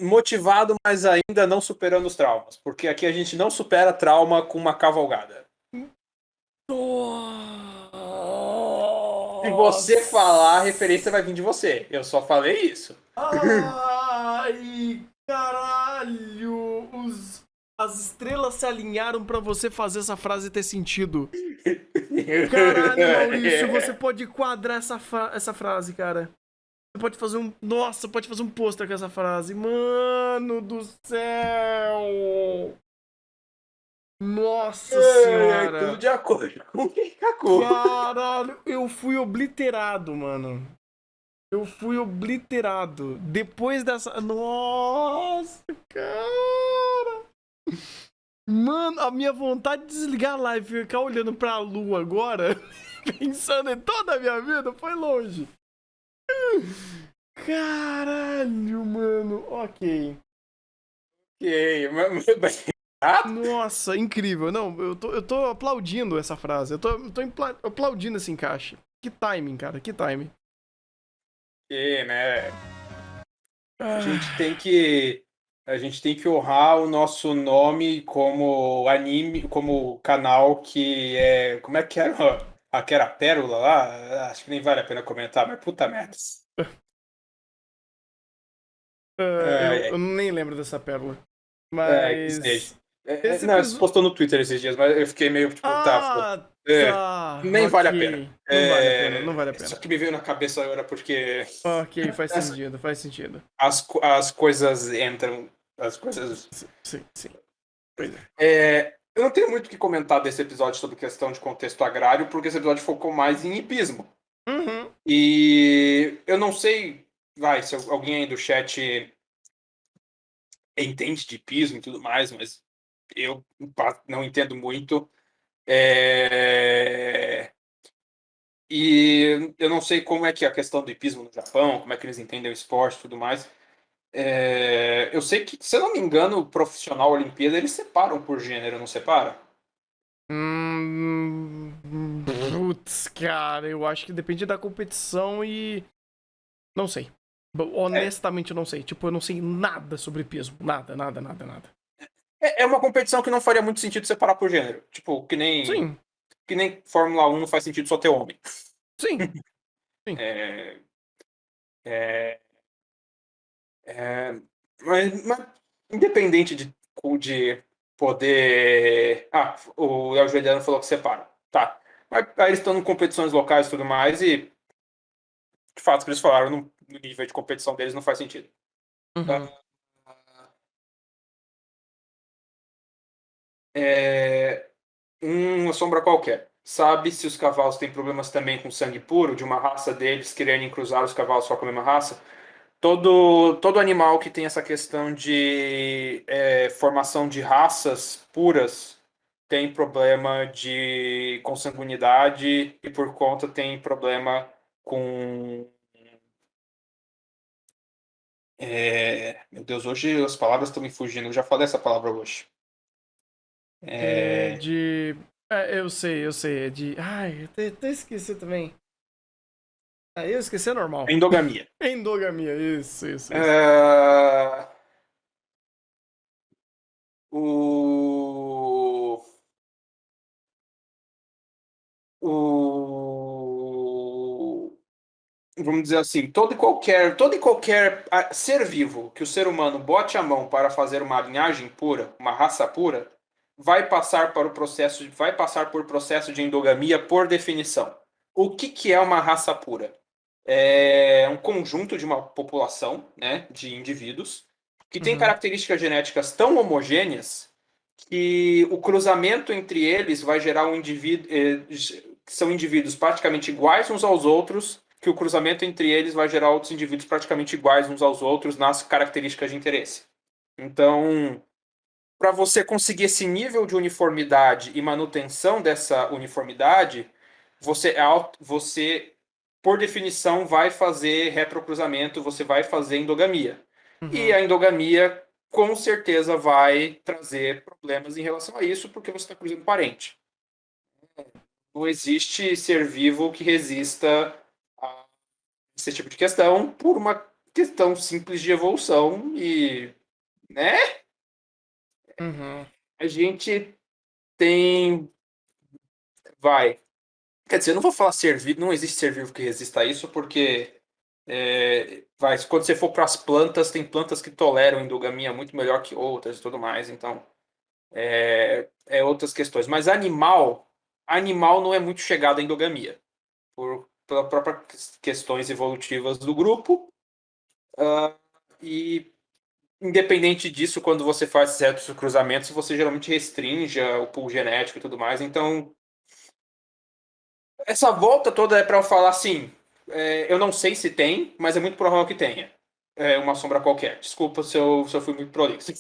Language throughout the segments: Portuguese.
motivado, mas ainda não superando os traumas. Porque aqui a gente não supera trauma com uma cavalgada. Se você falar, a referência Nossa! vai vir de você. Eu só falei isso. Ai, caralho! As estrelas se alinharam pra você fazer essa frase ter sentido. Caralho, Maurício, você pode quadrar essa frase, cara. Você pode fazer um. Nossa, pode fazer um pôster com essa frase. Mano do céu! Nossa Tudo senhora! de acordo com o Kaku. Caralho, eu fui obliterado, mano. Eu fui obliterado. Depois dessa. Nossa, cara! Mano, a minha vontade de desligar a live e ficar olhando pra lua agora, pensando em toda a minha vida, foi longe. Caralho, mano. Ok. Ok, mas- ah, Nossa, incrível. Não, eu tô aplaudindo essa frase. Eu tô aplaudindo esse encaixe. Que timing, cara, que timing. ok, né? A gente Ah, tem que a gente tem que honrar o nosso nome como anime, como canal que é, como é que era? Que era a Pérola lá? Acho que nem vale a pena comentar, mas puta merda. eu, Ai, eu ai, nem lembro dessa pérola. que seja. Mas. Esse Não, você episódio. postou no Twitter esses dias, mas eu fiquei meio tipo, tá, Ah, é, tá. nem vale a pena. Ok. Não vale a pena, não vale a Só pena. que me veio na cabeça agora porque Ok, faz as, sentido, faz sentido. as coisas entram, as coisas. Sim, sim, sim. Pois é. Eu não tenho muito o que comentar desse episódio sobre questão de contexto agrário, porque esse episódio focou mais em hipismo. Uhum. E eu não sei, vai, se alguém aí do chat entende de hipismo e tudo mais, mas eu não entendo muito. É, E eu não sei como é que é a questão do hipismo no Japão, como é que eles entendem o esporte e tudo mais. Eu sei que, se eu não me engano, o profissional Olimpíada eles separam por gênero, não separa? Putz, cara, eu acho que depende da competição e. Não sei. É, Honestamente, eu não sei. Tipo, eu não sei nada sobre peso. Nada, nada, nada, nada. é uma competição que não faria muito sentido separar por gênero. Tipo, Sim, que nem Fórmula 1 não faz sentido só ter homem. sim, sim. É, é, é, mas independente de poder. Ah, o Léo Juliano falou que separa. Tá. Mas aí eles estão em competições locais e tudo mais, e de fato, o que eles falaram no nível de competição deles não faz sentido. Uhum. É, uma sombra qualquer. Sabe se os cavalos têm problemas também com sangue puro, de uma raça deles quererem cruzar os cavalos só com a mesma raça? Todo animal que tem essa questão de formação de raças puras tem problema de consanguinidade e por conta tem problema com. Meu Deus, hoje as palavras estão me fugindo. Eu já falei essa palavra hoje. É É, de. Eu sei, eu sei. É de. Ai, até esqueci também. Ah, eu esqueci é normal. endogamia. Endogamia, isso. É, o, o, vamos dizer assim, todo e qualquer ser vivo que o ser humano bote a mão para fazer uma linhagem pura, uma raça pura, vai passar por processo de endogamia por definição. O que é uma raça pura? É um conjunto de uma população, né, de indivíduos que tem Uhum. características genéticas tão homogêneas que o cruzamento entre eles vai gerar um indivíduo, que são indivíduos praticamente iguais uns aos outros, que o cruzamento entre eles vai gerar outros indivíduos praticamente iguais uns aos outros nas características de interesse. Então, para você conseguir esse nível de uniformidade e manutenção dessa uniformidade, você por definição, vai fazer retrocruzamento, você vai fazer endogamia. E Uhum. a endogamia, com certeza, vai trazer problemas em relação a isso, porque você está cruzando parente. Não existe ser vivo que resista a esse tipo de questão por uma questão simples de evolução e, né? Uhum. A gente tem, vai, quer dizer, eu não vou falar ser vivo, não existe ser vivo que resista a isso, porque quando você for para as plantas, tem plantas que toleram endogamia muito melhor que outras e tudo mais, então outras questões. Mas animal não é muito chegado à endogamia, pelas próprias questões evolutivas do grupo, e independente disso, quando você faz certos cruzamentos, você geralmente restringe o pool genético e tudo mais. Então, essa volta toda é para eu falar assim: eu não sei se tem, mas é muito provável que tenha. É uma sombra qualquer. Desculpa se eu fui muito prolixo.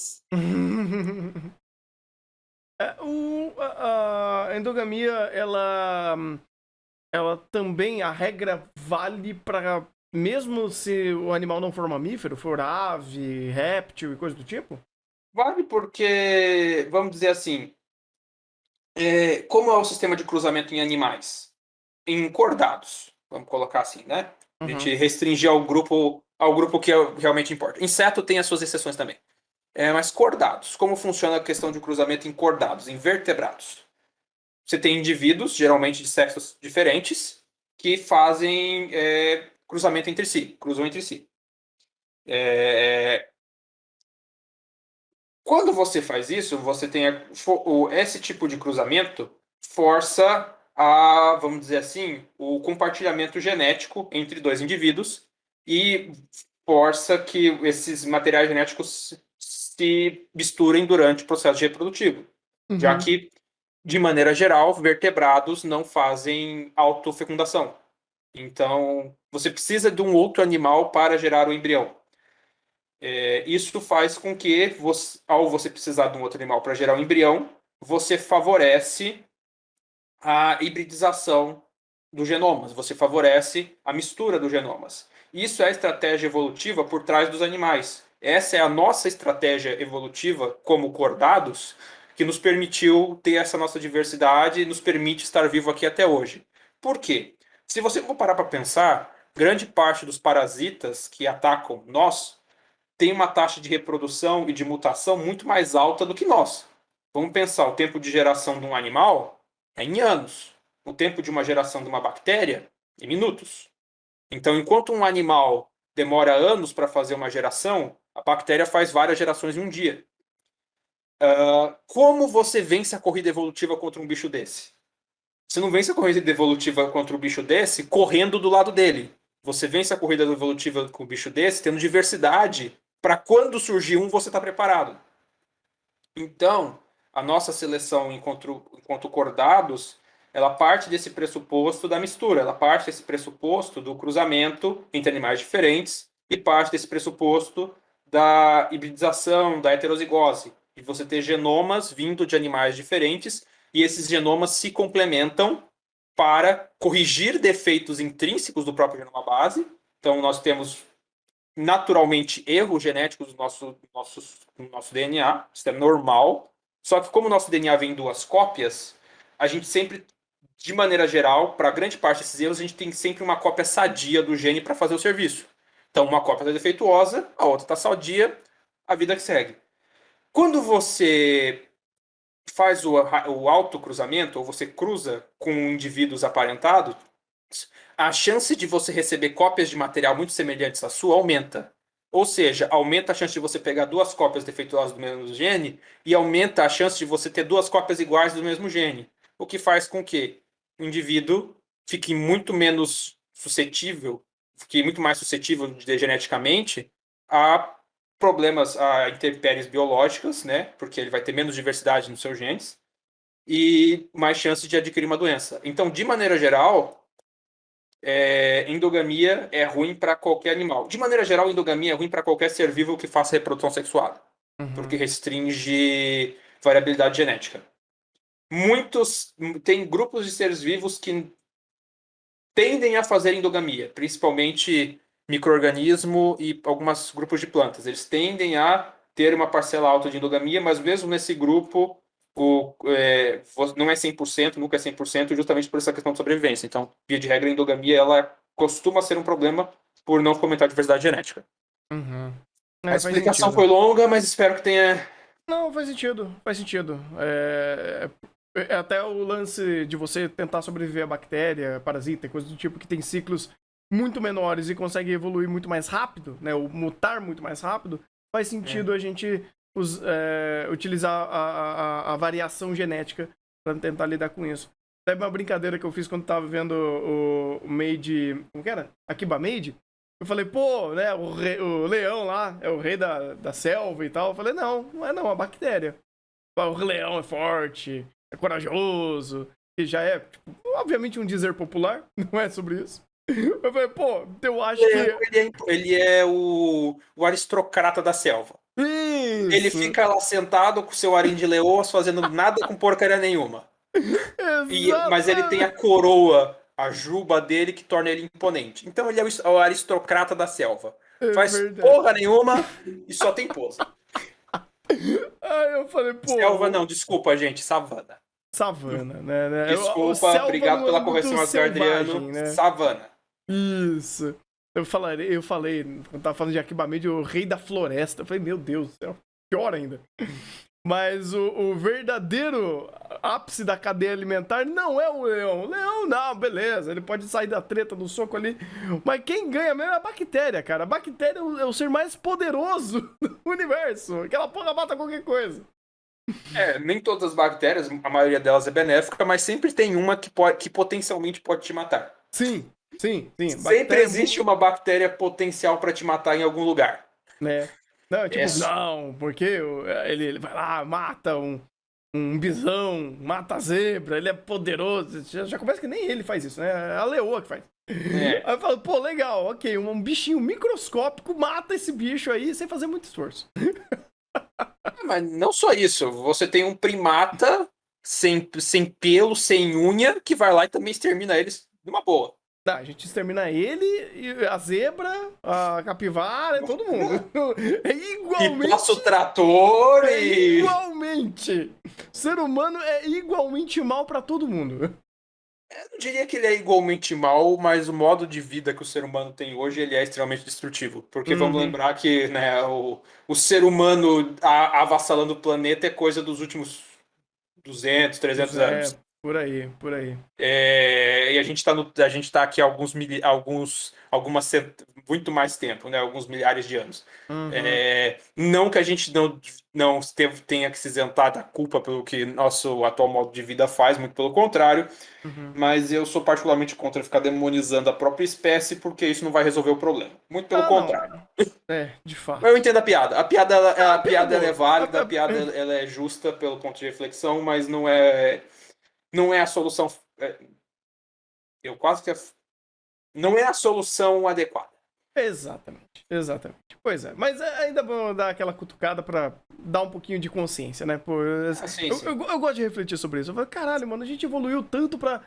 A endogamia, ela também, a regra vale para mesmo se o animal não for mamífero, for ave, réptil e coisa do tipo? Vale porque, vamos dizer assim, como é o sistema de cruzamento em animais? Em cordados, vamos colocar assim, né? A Uhum. gente restringir ao grupo que realmente importa. Inseto tem as suas exceções também. Mas cordados. Como funciona a questão de cruzamento em cordados, em vertebrados? Você tem indivíduos, geralmente de sexos diferentes, que fazem cruzamento entre si, cruzam entre si. É, Quando você faz isso, você tem esse tipo de cruzamento força vamos dizer assim, o compartilhamento genético entre dois indivíduos e força que esses materiais genéticos se misturem durante o processo reprodutivo, já Uhum. que, de maneira geral, vertebrados não fazem autofecundação. Então, você precisa de um outro animal para gerar o embrião. Isso faz com que, ao você precisar de um outro animal para gerar um embrião, você favorece a hibridização dos genomas, você favorece a mistura dos genomas. Isso é a estratégia evolutiva por trás dos animais. Essa é a nossa estratégia evolutiva como cordados que nos permitiu ter essa nossa diversidade e nos permite estar vivo aqui até hoje. Por quê? Se você for parar para pensar, grande parte dos parasitas que atacam nós tem uma taxa de reprodução e de mutação muito mais alta do que nós. Vamos pensar, o tempo de geração de um animal é em anos. O tempo de uma geração de uma bactéria em minutos. Então, enquanto um animal demora anos para fazer uma geração, a bactéria faz várias gerações em um dia. Como você vence a corrida evolutiva contra um bicho desse? Você não vence a corrida evolutiva contra um bicho desse correndo do lado dele. Você vence a corrida evolutiva com um bicho desse tendo diversidade para quando surgir um você está preparado. Então, a nossa seleção enquanto cordados, ela parte desse pressuposto da mistura, ela parte desse pressuposto do cruzamento entre animais diferentes e parte desse pressuposto da hibridização, da heterozigose, de você ter genomas vindo de animais diferentes e esses genomas se complementam para corrigir defeitos intrínsecos do próprio genoma base. Então, nós temos naturalmente erros genéticos do nosso DNA, isso é normal. Só que como o nosso DNA vem em duas cópias, a gente sempre, de maneira geral, para grande parte desses erros, a gente tem sempre uma cópia sadia do gene para fazer o serviço. Então, uma cópia está defeituosa, a outra está sadia, a vida que segue. Quando você faz o autocruzamento, ou você cruza com indivíduos aparentados, a chance de você receber cópias de material muito semelhantes à sua aumenta. Ou seja, aumenta a chance de você pegar duas cópias defeituosas do mesmo gene e aumenta a chance de você ter duas cópias iguais do mesmo gene. O que faz com que o indivíduo fique muito menos suscetível, fique muito mais suscetível geneticamente a problemas, a intempéries biológicas, né? Porque ele vai ter menos diversidade nos seus genes e mais chance de adquirir uma doença. Então, de maneira geral, endogamia é ruim para qualquer animal. De maneira geral, endogamia é ruim para qualquer ser vivo que faça reprodução sexuada, porque Uhum. restringe variabilidade genética. Muitos tem grupos de seres vivos que tendem a fazer endogamia, principalmente micro-organismo e alguns grupos de plantas. Eles tendem a ter uma parcela alta de endogamia, mas mesmo nesse grupo não é 100%, nunca é 100%, justamente por essa questão de sobrevivência. Então, via de regra, a endogamia ela costuma ser um problema por não fomentar a diversidade genética. Uhum. A Faz explicação sentido. foi longa, mas espero que tenha. Não, faz sentido, faz sentido. É até o lance de você tentar sobreviver a bactéria, parasita, coisa do tipo que tem ciclos muito menores e consegue evoluir muito mais rápido, né? Ou mutar muito mais rápido, faz sentido a gente utilizar a variação genética para tentar lidar com isso. Sabe uma brincadeira que eu fiz quando tava vendo o Made. Como que era? Akiba Made? Eu falei, pô, né, o leão lá é o rei da selva e tal. Eu falei, não é não, a bactéria. O leão é forte, é corajoso, e já é, tipo, obviamente um dizer popular, não é sobre isso. Eu falei, pô, eu acho Leão, que. ele é o aristocrata da selva. Ele Isso! fica lá sentado com seu arinho de leoas, fazendo nada com porcaria nenhuma. Mas ele tem a Exatamente! coroa, a juba dele, que torna ele imponente. Então ele é o aristocrata da selva. É Faz verdade. porra nenhuma e só tem pose. Aí eu falei, Selva pô, não, desculpa, gente, savana. savana, né? O Desculpa, selva obrigado não é pela muito correção, Asgardiano. selvagem, né? Savana. Isso. Eu falei, quando tava falando de Akiba Made, o rei da floresta. Eu falei, meu Deus do céu, pior ainda. Mas o verdadeiro ápice da cadeia alimentar não é o leão. O leão, não, beleza, ele pode sair da treta do soco ali. Mas quem ganha mesmo é a bactéria, cara. A bactéria é o ser mais poderoso do universo. Aquela porra mata qualquer coisa. Nem todas as bactérias, a maioria delas é benéfica, mas sempre tem uma que potencialmente pode te matar. Sim, sim, sim. Sempre Bactéria, existe uma bactéria potencial para te matar em algum lugar. né? Não, É, tipo, não, porque ele vai lá, mata um bisão, mata a zebra, ele é poderoso. Já começa que nem ele faz isso, né? É a leoa que faz. é. Aí eu falo, pô, legal, ok, um bichinho microscópico mata esse bicho aí sem fazer muito esforço. Mas não só isso, você tem um primata sem pelo, sem unha, que vai lá e também extermina eles de uma boa. Tá, a gente extermina ele, a zebra, a capivara, todo mundo. É E passa o igualmente. trator É e. igualmente. O ser humano é igualmente mal pra todo mundo. Eu não diria que ele é igualmente mal, mas o modo de vida que o ser humano tem hoje ele é extremamente destrutivo. Porque vamos Uhum. lembrar que né, o ser humano avassalando o planeta é coisa dos últimos 200, 300 É, anos. por aí, por aí. E a gente tá aqui há muito mais tempo, né? Alguns milhares de anos. Uhum. Não que a gente não tenha que se isentar da culpa pelo que nosso atual modo de vida faz, muito pelo contrário, Uhum. mas eu sou particularmente contra ficar demonizando a própria espécie, porque isso não vai resolver o problema. Muito pelo Ah, contrário. não. É, de Mas eu fato. entendo a piada. Ah, A a piada é piada ela é boa. válida, a piada ela é justa pelo ponto de reflexão, mas não é a solução. Eu quase que não é a solução adequada. Exatamente, exatamente. Pois é, mas ainda vou dar aquela cutucada pra dar um pouquinho de consciência, né? Pô, Ah, sim, eu, sim. eu, eu gosto de refletir sobre isso. Eu falo, caralho, mano, a gente evoluiu tanto pra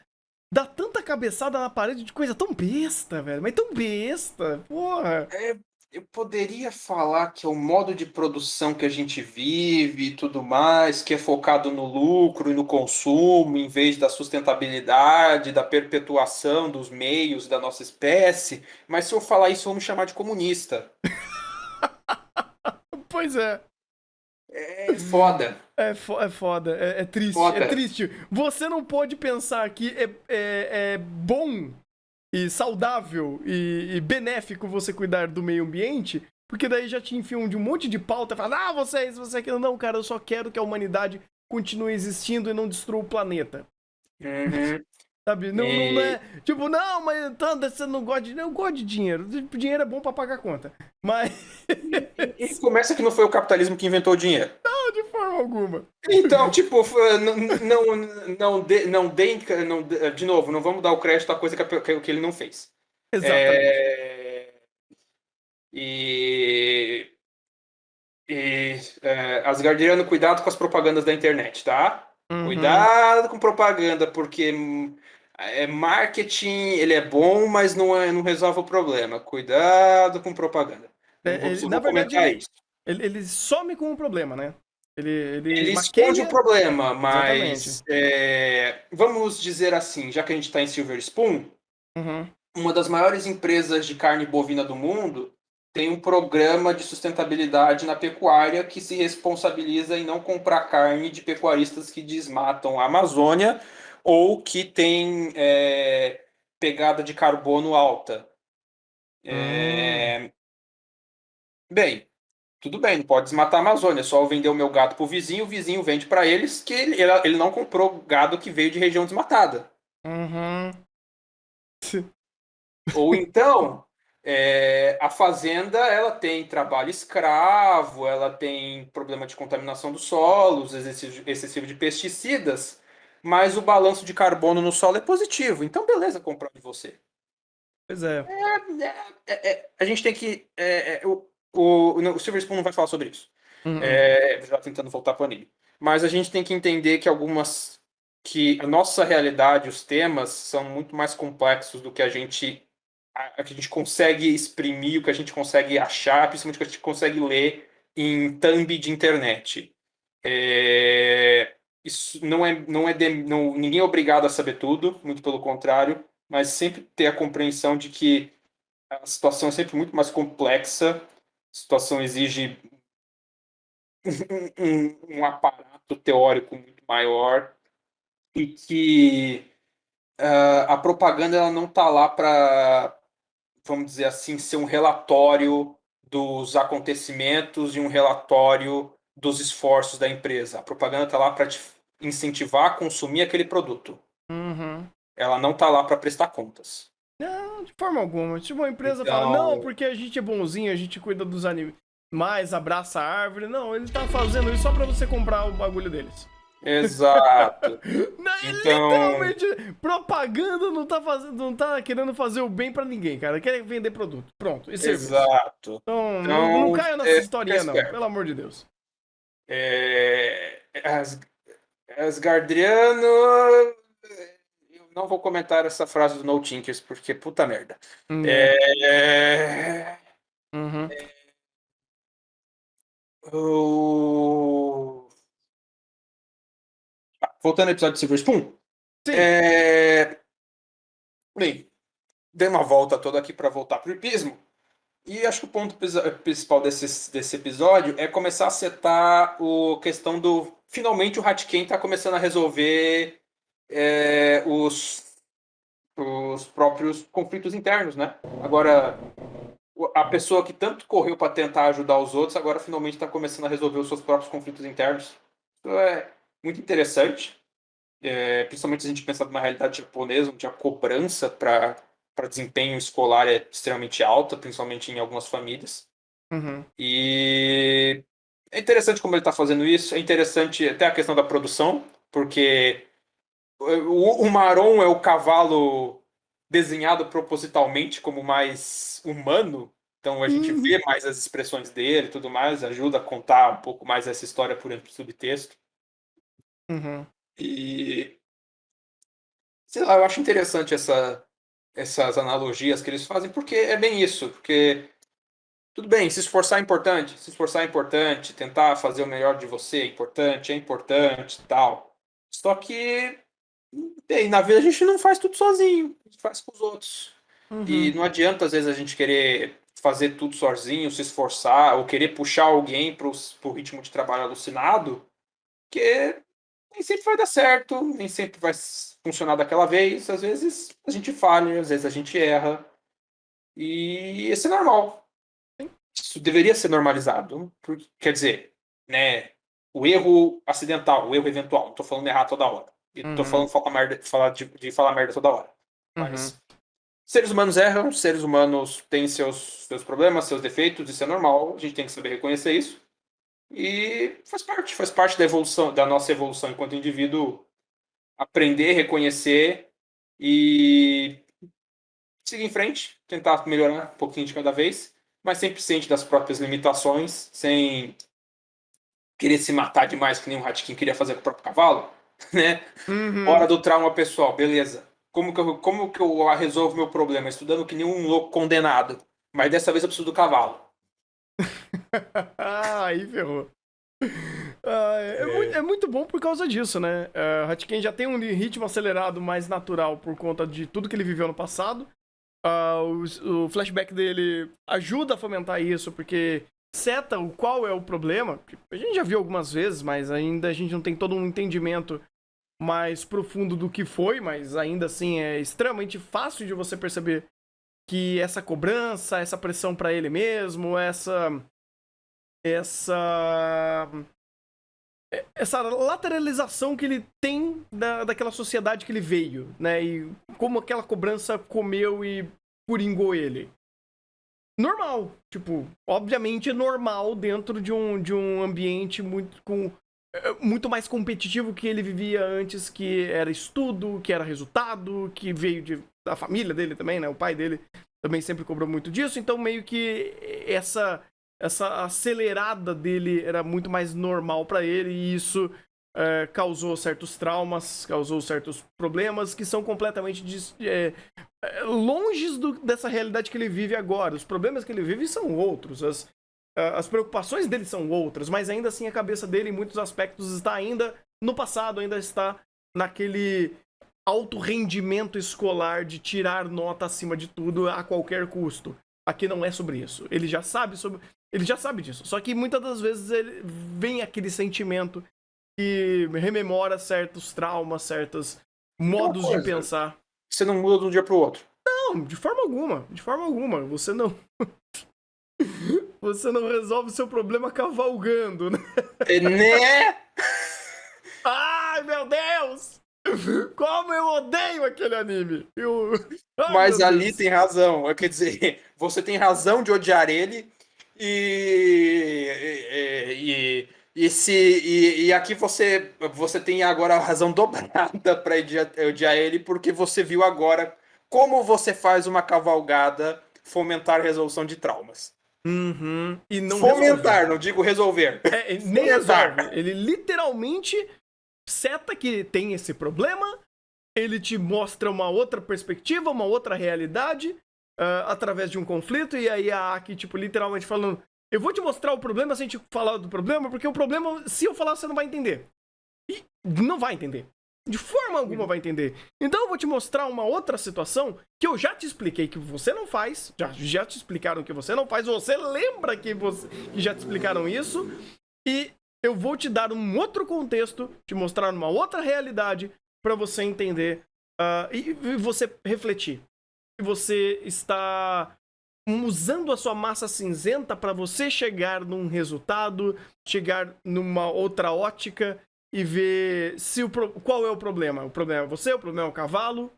dar tanta cabeçada na parede de coisa tão besta, velho. Mas tão besta, porra. Eu poderia falar que é o modo de produção que a gente vive e tudo mais, que é focado no lucro e no consumo, em vez da sustentabilidade, da perpetuação dos meios da nossa espécie. Mas se eu falar isso, vão me chamar de comunista. Pois é. É foda. É foda, é triste, é Foda. triste. Você não pode pensar que é bom e saudável e benéfico você cuidar do meio ambiente, porque daí já te enfiam de um monte de pauta e fala, você aquilo. Não, cara, eu só quero que a humanidade continue existindo e não destrua o planeta. Uhum. Sabe? Não é. E, Tipo, não, mas Thunder, você não gosta de. Eu gosto de dinheiro. Dinheiro é bom pra pagar conta. Mas. e começa que não foi o capitalismo que inventou o dinheiro. Não, de forma alguma. Então, tipo, não deem, de novo, não vamos dar o crédito à coisa que ele não fez. Exatamente. É, e, Asgardiano, cuidado com as propagandas da internet, tá? Uhum. Cuidado com propaganda, porque marketing, ele é bom, mas não resolve o problema. Cuidado com propaganda. Só Na vou verdade, comentar isso. ele some com o problema, né? Ele Ele esconde o maqueia. problema, Exatamente. mas vamos dizer assim, já que a gente está em Silver Spoon, Uhum. uma das maiores empresas de carne bovina do mundo tem um programa de sustentabilidade na pecuária que se responsabiliza em não comprar carne de pecuaristas que desmatam a Amazônia ou que tem pegada de carbono alta. Hum, É, bem, tudo bem, não pode desmatar a Amazônia, é só eu vender o meu gado pro vizinho, o vizinho vende para eles que ele não comprou gado que veio de região desmatada. uhum. Ou então, a fazenda ela tem trabalho escravo, ela tem problema de contaminação dos solos, excessivo de pesticidas, mas o balanço de carbono no solo é positivo. Então, beleza, comprar de você. Pois é. A gente tem que. O Silver Spoon não vai falar sobre isso. Uhum. Já tentando voltar para o anime. Mas a gente tem que entender que algumas. Que a nossa realidade, os temas, são muito mais complexos do que a que a gente consegue exprimir, o que a gente consegue achar, principalmente o que a gente consegue ler em thumb de internet. Isso ninguém é obrigado a saber tudo, muito pelo contrário, mas sempre ter a compreensão de que a situação é sempre muito mais complexa, a situação exige um aparato teórico muito maior e que a propaganda ela não está lá para, vamos dizer assim, ser um relatório dos acontecimentos e um relatório dos esforços da empresa. A propaganda está lá para te incentivar a consumir aquele produto. Uhum. Ela não está lá para prestar contas. Não, de forma alguma. Se uma empresa fala, não, Então, porque a gente é bonzinho, a gente cuida dos animais, abraça a árvore. Não, ele tá fazendo isso só pra você comprar o bagulho deles. exato. Não, Então, literalmente, propaganda não tá fazendo, não tá querendo fazer o bem pra ninguém, cara. Quer vender produto. Pronto, e serviço. exato. Então, não Então, caia nessa fica historinha, não. Pelo esperto. amor de Deus. As Asgardiano. Eu não vou comentar essa frase do No Thinkers, porque puta merda. É. É, Uhum. o- Voltando ao episódio de Silver Spoon. Sim. É... Bem, dei uma volta toda aqui para voltar pro hipismo. E acho que o ponto principal desse episódio é começar a setar a questão do. Finalmente o Hatken está começando a resolver os próprios conflitos internos, né? Agora, a pessoa que tanto correu para tentar ajudar os outros, agora finalmente está começando a resolver os seus próprios conflitos internos. Isso é muito interessante, principalmente se a gente pensar numa realidade japonesa, onde a cobrança para desempenho escolar é extremamente alta, principalmente em algumas famílias. Uhum. E é interessante como ele está fazendo isso, é interessante até a questão da produção, porque o Maron é o cavalo desenhado propositalmente como mais humano, então a gente Uhum. vê mais as expressões dele e tudo mais, ajuda a contar um pouco mais essa história por entre o subtexto. Uhum. E sei lá, eu acho interessante essas analogias que eles fazem, porque é bem isso, porque tudo bem, se esforçar é importante, tentar fazer o melhor de você é importante, tal. Só que bem, na vida a gente não faz tudo sozinho, a gente faz com os outros. E Uhum. não adianta, às vezes, a gente querer fazer tudo sozinho, se esforçar, ou querer puxar alguém para o ritmo de trabalho alucinado, que nem sempre vai dar certo, nem sempre vai funcionar daquela vez. Às vezes a gente falha, às vezes a gente erra. E isso é normal. Isso deveria ser normalizado. Quer dizer, né, o erro acidental, o erro eventual. Não estou falando errar toda hora. Estou Uhum. falando falar merda, de falar merda toda hora. Uhum. Mas seres humanos erram, seres humanos têm seus problemas, seus defeitos, isso é normal. A gente tem que saber reconhecer isso. E faz parte da evolução, da nossa evolução enquanto indivíduo, aprender, reconhecer e seguir em frente, tentar melhorar um pouquinho de cada vez, mas sempre ciente das próprias limitações, sem querer se matar demais, que nem um Hatkin queria fazer com o próprio cavalo, né? Hora Uhum. do trauma pessoal, beleza. Como que eu resolvo meu problema? Estudando que nem um louco condenado. Mas dessa vez eu preciso do cavalo. Aí ferrou. Ah, é muito bom por causa disso, né? Hatken já tem um ritmo acelerado mais natural por conta de tudo que ele viveu no passado. O flashback dele ajuda a fomentar isso, porque seta o qual é o problema. A gente já viu algumas vezes, mas ainda a gente não tem todo um entendimento mais profundo do que foi, mas ainda assim é extremamente fácil de você perceber que essa cobrança, essa pressão pra ele mesmo, essa lateralização que ele tem daquela sociedade que ele veio, né? E como aquela cobrança comeu e coringou ele. Normal, tipo, obviamente normal dentro de um ambiente muito mais competitivo que ele vivia antes, que era estudo, que era resultado, que veio da família dele também, né? O pai dele também sempre cobrou muito disso, então meio que essa acelerada dele era muito mais normal pra ele, e isso causou certos traumas, causou certos problemas que são completamente longe dessa realidade que ele vive agora. Os problemas que ele vive são outros, as preocupações dele são outras, mas ainda assim a cabeça dele em muitos aspectos está ainda no passado, ainda está naquele alto rendimento escolar de tirar nota acima de tudo a qualquer custo. Aqui não é sobre isso. Ele já sabe disso. Só que muitas das vezes vem aquele sentimento que rememora certos traumas, certos modos de pensar. Você não muda de um dia pro outro. Não, de forma alguma. De forma alguma. Você não resolve seu problema cavalgando, né? Né? Ai, meu Deus! Como eu odeio aquele anime! Mas ali tem razão. Quer dizer, você tem razão de odiar ele e aqui você tem agora a razão dobrada para odiar ele, porque você viu agora como você faz uma cavalgada fomentar resolução de traumas. Uhum. E não fomentar, resolve. Não digo resolver. Nem resolve. Ele literalmente seta que tem esse problema, ele te mostra uma outra perspectiva, uma outra realidade, através de um conflito, e aí a Aki, tipo, literalmente falando, eu vou te mostrar o problema sem te falar do problema, porque o problema, se eu falar, você não vai entender. E não vai entender. De forma alguma vai entender. Então eu vou te mostrar uma outra situação que eu já te expliquei que você não faz, já te explicaram que você não faz, você lembra que já te explicaram isso, e eu vou te dar um outro contexto, te mostrar uma outra realidade para você entender e você refletir. E você está usando a sua massa cinzenta para você chegar num resultado, chegar numa outra ótica e ver qual é o problema. O problema é você, o problema é o cavalo.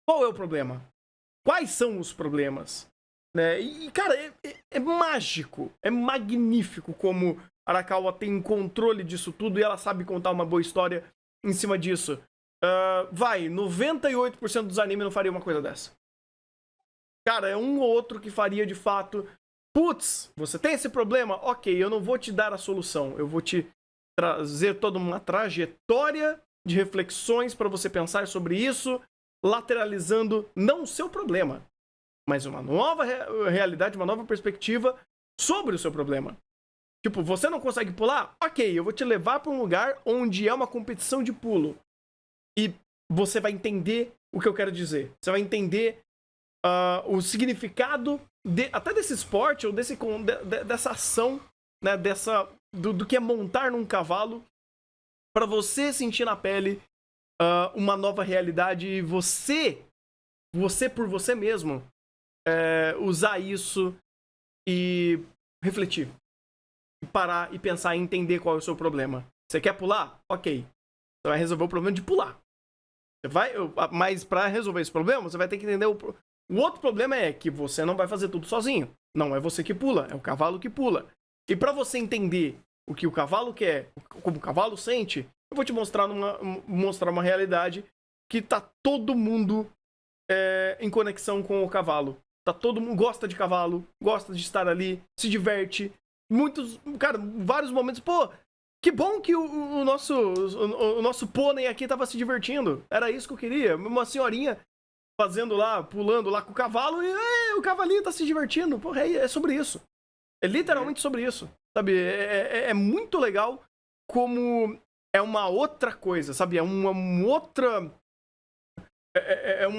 Qual é o problema? Quais são os problemas? Né? E, cara, é mágico, é magnífico como Arakawa tem controle disso tudo e ela sabe contar uma boa história em cima disso. 98% dos animes não faria uma coisa dessa. Cara, é um ou outro que faria de fato. Putz, você tem esse problema? Ok, eu não vou te dar a solução. Eu vou te trazer toda uma trajetória de reflexões para você pensar sobre isso, lateralizando não o seu problema, mas uma nova realidade, uma nova perspectiva sobre o seu problema. Tipo, você não consegue pular? Ok, eu vou te levar para um lugar onde é uma competição de pulo. E você vai entender o que eu quero dizer. Você vai entender o significado até desse esporte ou dessa ação, né, do que é montar num cavalo, para você sentir na pele uma nova realidade e você por você mesmo usar isso e refletir. E parar e pensar e entender qual é o seu problema. Você quer pular? Ok. Você vai resolver o problema de pular. Mas para resolver esse problema, você vai ter que entender o outro problema é que você não vai fazer tudo sozinho. Não é você que pula, é o cavalo que pula. E para você entender o que o cavalo quer, como o cavalo sente, eu vou te mostrar uma realidade que tá todo mundo em conexão com o cavalo. Tá todo mundo gosta de cavalo, gosta de estar ali, se diverte. Vários momentos, pô, que bom que o nosso pônei aqui tava se divertindo. Era isso que eu queria. Uma senhorinha fazendo lá, pulando lá com o cavalo e o cavalinho tá se divertindo. Porra, é sobre isso. É literalmente sobre isso. Sabe? É muito legal como é uma outra coisa, sabe? É uma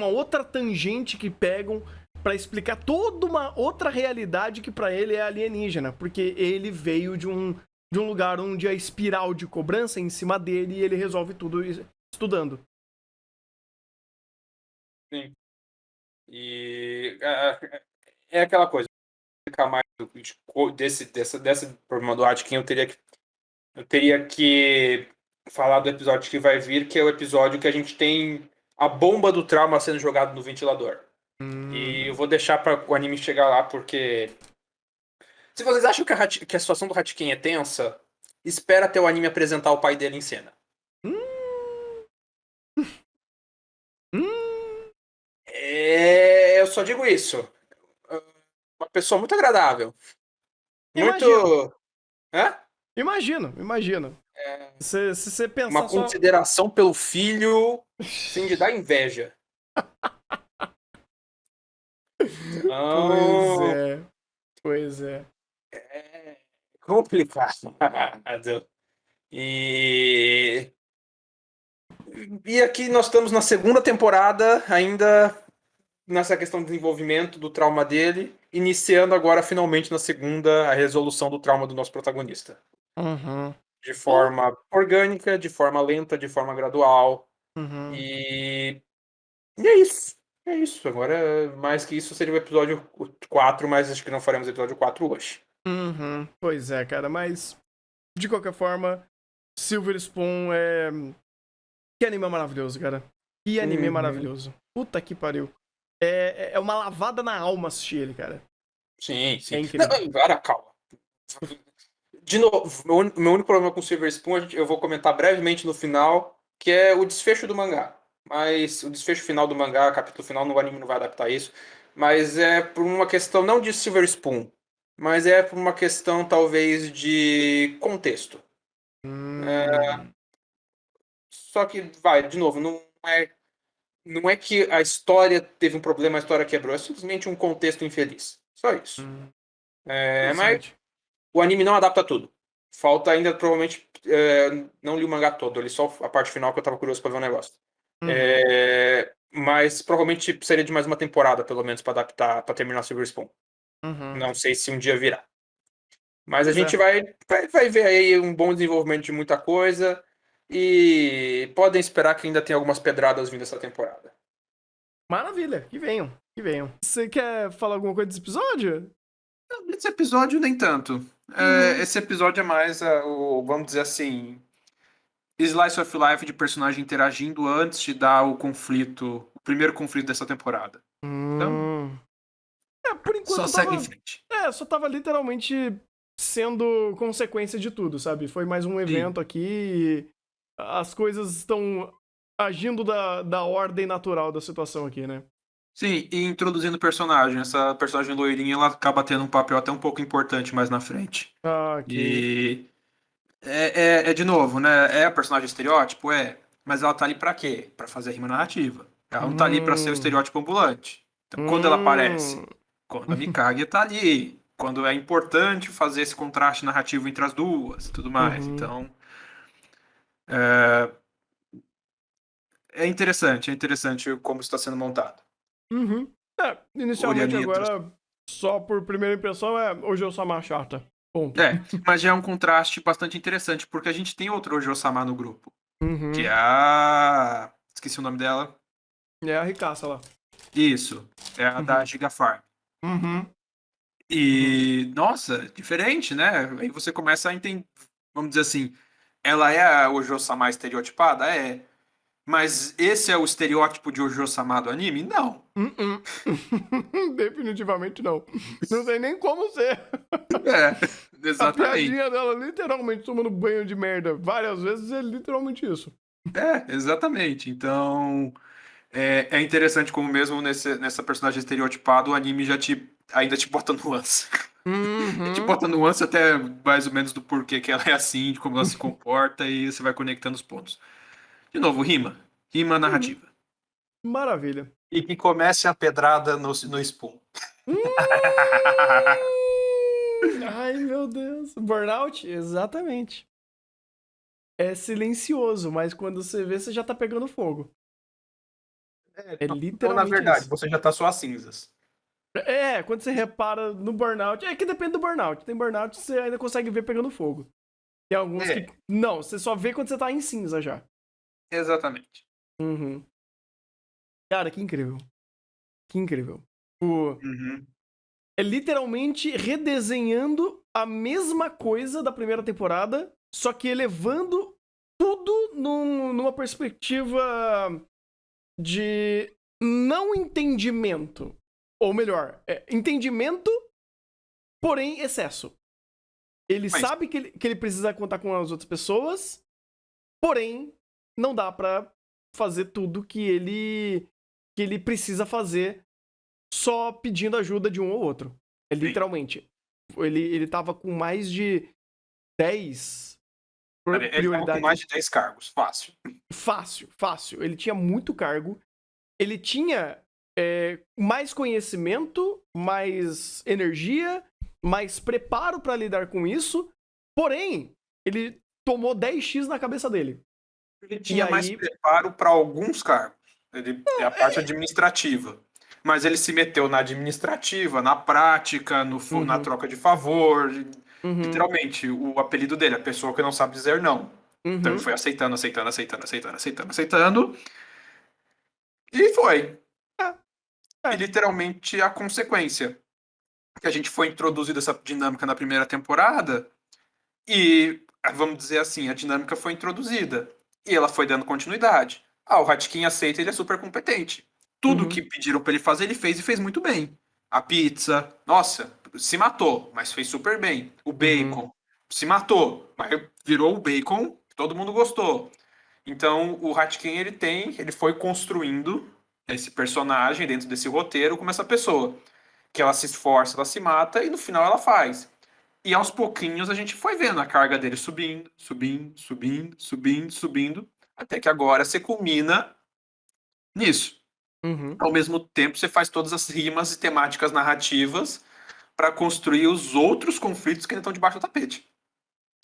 outra tangente que pegam pra explicar toda uma outra realidade que pra ele é alienígena, porque ele veio de um lugar onde a espiral de cobrança é em cima dele e ele resolve tudo estudando. Sim. E é aquela coisa, explicar mais desse problema do Atkin, eu teria que falar do episódio que vai vir, que é o episódio que a gente tem a bomba do trauma sendo jogada no ventilador. E eu vou deixar para o anime chegar lá, porque se vocês acham que a situação do Hatkin é tensa, espera até o anime apresentar o pai dele em cena. Hum, hum, Eu só digo isso. Uma pessoa muito agradável. Muito. imagino, Hã? imagino. Se você Uma pensar só. consideração pelo filho, sem de dar inveja. Pois Então, é, pois é. é complicado. E, e aqui nós estamos na segunda temporada, ainda nessa questão do desenvolvimento do trauma dele, iniciando agora finalmente na segunda a resolução do trauma do nosso protagonista. Uhum. De Bom, forma orgânica, de forma lenta, de forma gradual. uhum. E, e é isso. É isso. Agora, mais que isso, seria o episódio 4, mas acho que não faremos o episódio 4 hoje. Uhum. Pois é, cara, mas de qualquer forma, Silver Spoon é. Que anime maravilhoso, cara. Que anime Uhum. maravilhoso. Puta que pariu. É uma lavada na alma assistir ele, cara. Sim, É sim. Não, incrível. agora, calma. De novo, meu único problema com Silver Spoon, eu vou comentar brevemente no final, que é o desfecho do mangá. Mas o desfecho final do mangá, capítulo final, no anime não vai adaptar isso. Mas é por uma questão não de Silver Spoon, mas é por uma questão talvez de contexto. Hum, Só que, vai, de novo, não é que a história teve um problema, a história quebrou, é simplesmente um contexto infeliz. Só isso. hum. Mas Interessante. o anime não adapta tudo. Falta ainda, provavelmente, não li o mangá todo, ali só a parte final que eu tava curioso pra ver o negócio. Uhum. Mas provavelmente seria de mais uma temporada, pelo menos, pra adaptar, pra terminar Silver Spoon. Uhum. Não sei se um dia virá. Mas a Pois é. gente vai ver aí um bom desenvolvimento de muita coisa. E podem esperar que ainda tem algumas pedradas vindo essa temporada. Maravilha. Que venham. Que venham. Você quer falar alguma coisa desse episódio? Esse episódio nem tanto. Uhum. Esse episódio é mais vamos dizer assim, slice of life de personagem interagindo antes de dar o conflito, o primeiro conflito dessa temporada. Então, Hum. Por só enquanto segue em tava. frente. Só tava literalmente sendo consequência de tudo, sabe? Foi mais um Sim. evento aqui e as coisas estão agindo da ordem natural da situação aqui, né? Sim, e introduzindo personagem. Essa personagem loirinha, ela acaba tendo um papel até um pouco importante mais na frente. Ah, ok. E é de novo, né? É a personagem estereótipo? É. Mas ela tá ali pra quê? Pra fazer rima narrativa. Ela não tá ali pra ser o Hum. estereótipo ambulante. Então, quando ela Hum. aparece? Quando a Mikage tá ali. Quando é importante fazer esse contraste narrativo entre as duas e tudo mais. Uhum. Então, é interessante como está sendo montado. Uhum. Inicialmente Orianinha agora, só por primeira impressão, hoje eu sou uma chata. Ponto. Mas já é um contraste bastante interessante, porque a gente tem outro Ojo-sama no grupo, que é Uhum. a. Esqueci o nome dela. É a ricaça lá. Isso, é a da Uhum. Gigafarm. Uhum. Uhum. E, nossa, diferente, né? Aí você começa a entender, vamos dizer assim, ela é a Ojo-sama estereotipada? É. Mas esse é o estereótipo de Ojo-sama do anime? Não. Uh-uh. Definitivamente não. Não tem nem como ser. É, A exatamente. piadinha dela, literalmente tomando banho de merda várias vezes, é literalmente isso. Exatamente. Então, é interessante como mesmo nessa personagem estereotipada, o anime ainda te bota nuance. E te Uhum. bota nuance até mais ou menos do porquê que ela é assim, de como ela se comporta, e você vai conectando os pontos. De novo, rima. Rima Uhum. narrativa. Maravilha. E que comece a pedrada no Spoon. Ai, meu Deus. Burnout? Exatamente. É silencioso, mas quando você vê, você já tá pegando fogo. É Ou, na literalmente verdade, isso. você já tá só as cinzas. Quando você repara no burnout, é que depende do burnout. Tem burnout que você ainda consegue ver pegando fogo. Tem alguns que. É, Não, você só vê quando você tá em cinza já. exatamente. Uhum. Cara, que incrível. Que incrível. O... Uhum. É literalmente redesenhando a mesma coisa da primeira temporada, só que elevando tudo numa perspectiva de não entendimento. Ou melhor, entendimento, porém excesso. Ele Mas, sabe que ele precisa contar com as outras pessoas, porém, não dá pra fazer tudo que ele precisa fazer só pedindo ajuda de um ou outro. É sim. literalmente. Ele tava com mais de 10 Ele estava com prioridades. mais de 10 cargos, fácil. Fácil, fácil. Ele tinha muito cargo. Ele tinha mais conhecimento, mais energia, mais preparo pra lidar com isso. Porém, ele tomou 10x na cabeça dele. Ele E tinha mais aí. preparo para alguns cargos. Ele é a parte administrativa. Mas ele se meteu na administrativa, na prática, na Uhum, troca de favor. uhum, Literalmente, o apelido dele, a pessoa que não sabe dizer não. Então ele uhum. foi aceitando, aceitando, aceitando, aceitando, aceitando, aceitando. E foi. É, E é. literalmente a consequência. Que a gente foi introduzido essa dinâmica na primeira temporada. E, vamos dizer assim, a dinâmica foi introduzida. E ela foi dando continuidade. O Hatkin aceita, ele é super competente. Tudo que Uhum, pediram pra ele fazer, ele fez e fez muito bem. A pizza, nossa, se matou, mas fez super bem. O uhum, bacon, se matou, mas virou o bacon que todo mundo gostou. Então, o Hatkin, ele foi construindo esse personagem dentro desse roteiro como essa pessoa. Que ela se esforça, ela se mata e no final ela faz. E aos pouquinhos a gente foi vendo a carga dele subindo, subindo, subindo, subindo, subindo, até que agora você culmina nisso. uhum. Ao mesmo tempo, você faz todas as rimas e temáticas narrativas para construir os outros conflitos que ainda estão debaixo do tapete.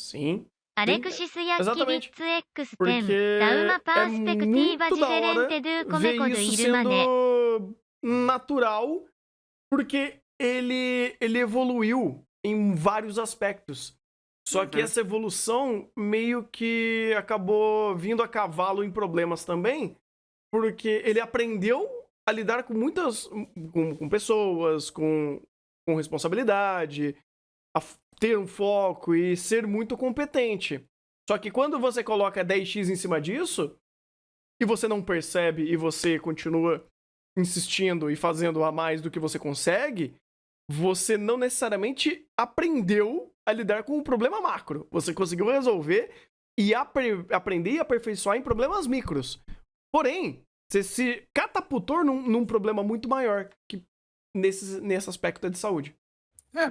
Sim. アレ Sim, クシスヤキビッ exatamente. ツ X10 ダウ Porque マパ é ースペクティーバ muito ジフ da ェレン hora テドゥコメ ver コド isso イルマネ sendo natural, porque ele evoluiu em vários aspectos. Só que Uhum. essa evolução meio que acabou vindo a cavalo em problemas também, porque ele aprendeu a lidar com muitas. Com pessoas, com responsabilidade, a ter um foco e ser muito competente. Só que quando você coloca 10x em cima disso, e você não percebe e você continua insistindo e fazendo a mais do que você consegue, você não necessariamente aprendeu a lidar com o problema macro. Você conseguiu resolver e aprender e aperfeiçoar em problemas micros. Porém, você se catapultou num problema muito maior que nesse aspecto de saúde.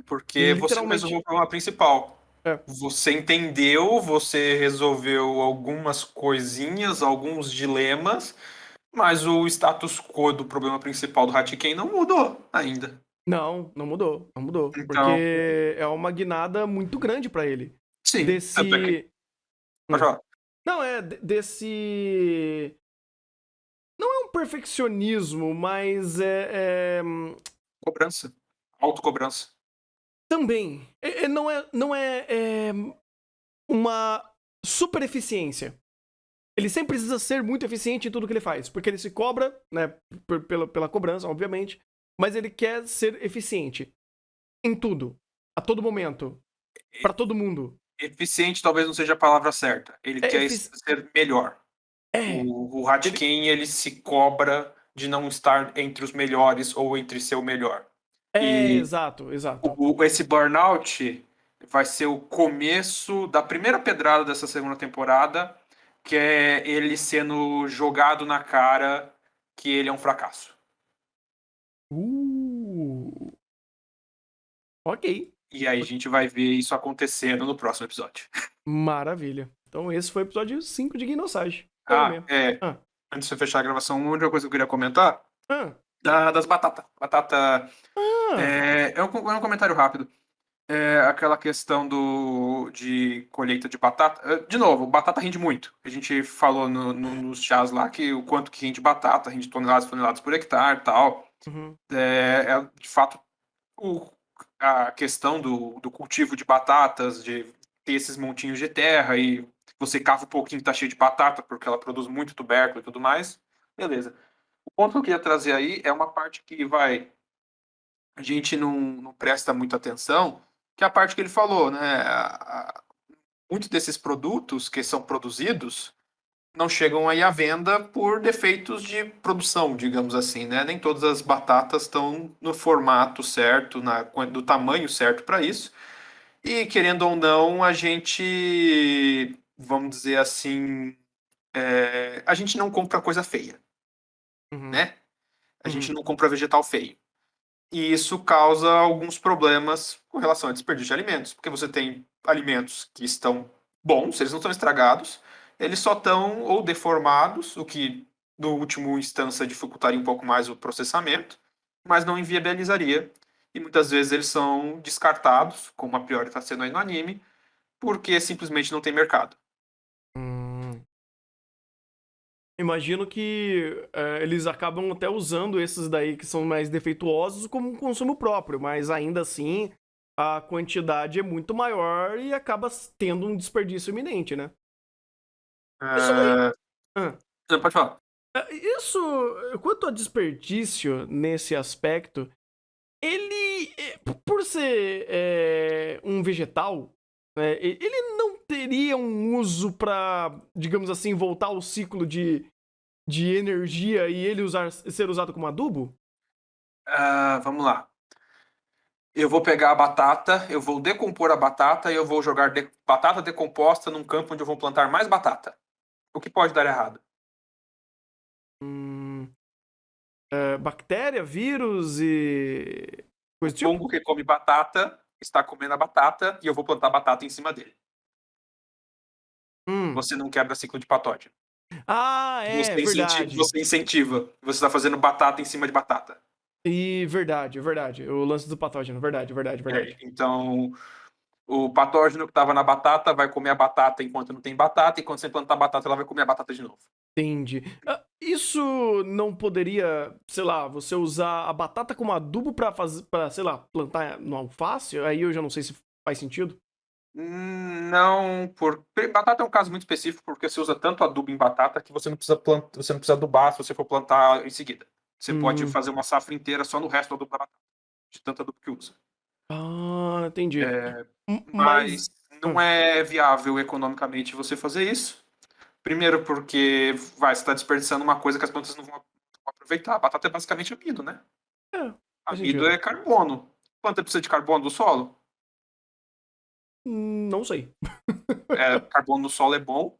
Porque você não resolveu Literalmente. o problema principal. É. Você entendeu, você resolveu algumas coisinhas, alguns dilemas, mas o status quo do problema principal do Hatchiken não mudou ainda. Não, não mudou, não mudou. Então, Porque é uma guinada muito grande pra ele. sim, tanto é que. Desse. Pode Hum. falar. Não, desse. Não é um perfeccionismo, mas Cobrança. Autocobrança. também. Não é uma super eficiência. Ele sempre precisa ser muito eficiente em tudo que ele faz, porque ele se cobra, né, pela cobrança, obviamente, mas ele quer ser eficiente em tudo, a todo momento, pra todo mundo. Eficiente talvez não seja a palavra certa. Ele É, quer efici... ser melhor. é, O ele... Hatken, ele se cobra de não estar entre os melhores ou entre ser o melhor. E exato, exato. esse burnout vai ser o começo da primeira pedrada dessa segunda temporada, que é ele sendo jogado na cara que ele é um fracasso. Uh, ok. E aí a gente vai ver isso acontecendo no próximo episódio. Maravilha. Então esse foi o episódio 5 de Guinosage. Foi mesmo. Ah, Antes de eu fechar a gravação, uma única coisa que eu queria comentar ah, das batatas. Batata ah. é um comentário rápido. Aquela questão de colheita de batata. De novo, batata rende muito. A gente falou nos chás lá que o quanto que rende batata, rende toneladas e toneladas por hectare e tal. De fato, a questão do cultivo de batatas, de ter esses montinhos de terra e você cava um pouquinho e tá cheio de batata, porque ela produz muito tubérculo e tudo mais. Beleza. O ponto que eu queria trazer aí é uma parte que a gente não presta muita atenção, que é a parte que ele falou, né? Muitos desses produtos que são produzidos não chegam aí à venda por defeitos de produção, digamos assim, né? Nem todas as batatas estão no formato certo, do tamanho certo para isso. E querendo ou não, a gente, vamos dizer assim, a gente não compra coisa feia, né? A gente não compra vegetal feio. E isso causa alguns problemas com relação ao desperdício de alimentos, porque você tem alimentos que estão bons, eles não estão estragados, eles só estão ou deformados, o que, no último instância, dificultaria um pouco mais o processamento, mas não inviabilizaria. E muitas vezes eles são descartados, como a priori está sendo aí no anime, porque simplesmente não tem mercado. Imagino que eles acabam até usando esses daí que são mais defeituosos como um consumo próprio, mas ainda assim a quantidade é muito maior e acaba tendo um desperdício iminente, né? Isso daí. Ah. Não, pode falar. Isso, quanto a desperdício nesse aspecto, ele, por ser um vegetal, ele não teria um uso para, digamos assim, voltar ao ciclo de energia e ele ser usado como adubo? Vamos lá. Eu vou pegar a batata, eu vou decompor a batata e eu vou jogar batata decomposta num campo onde eu vou plantar mais batata. O que pode dar errado? Bactéria, vírus e coisa do O tipo? fungo que come batata está comendo a batata e eu vou plantar batata em cima dele. Você não quebra ciclo de patógeno. Ah, verdade. Você incentiva. Você está fazendo batata em cima de batata. E verdade, verdade. O lance do patógeno, verdade, verdade, verdade. Então, o patógeno que estava na batata vai comer a batata enquanto não tem batata, e quando você plantar a batata, ela vai comer a batata de novo. Entendi. Isso não poderia, sei lá, você usar a batata como adubo pra fazer, para, sei lá, plantar no alface? Aí eu já não sei se faz sentido. Não, batata é um caso muito específico porque você usa tanto adubo em batata que você não precisa você não precisa adubar se você for plantar em seguida. Você pode fazer uma safra inteira só no resto do adubo da batata, de tanto adubo que usa. Ah, entendi. Mas Mas. não é viável economicamente você fazer isso. Primeiro porque você está desperdiçando uma coisa que as plantas não vão aproveitar. A batata é basicamente amido, né? Faz Amido sentido. é carbono. A planta precisa de carbono do solo. Não sei. Carbono do solo é bom,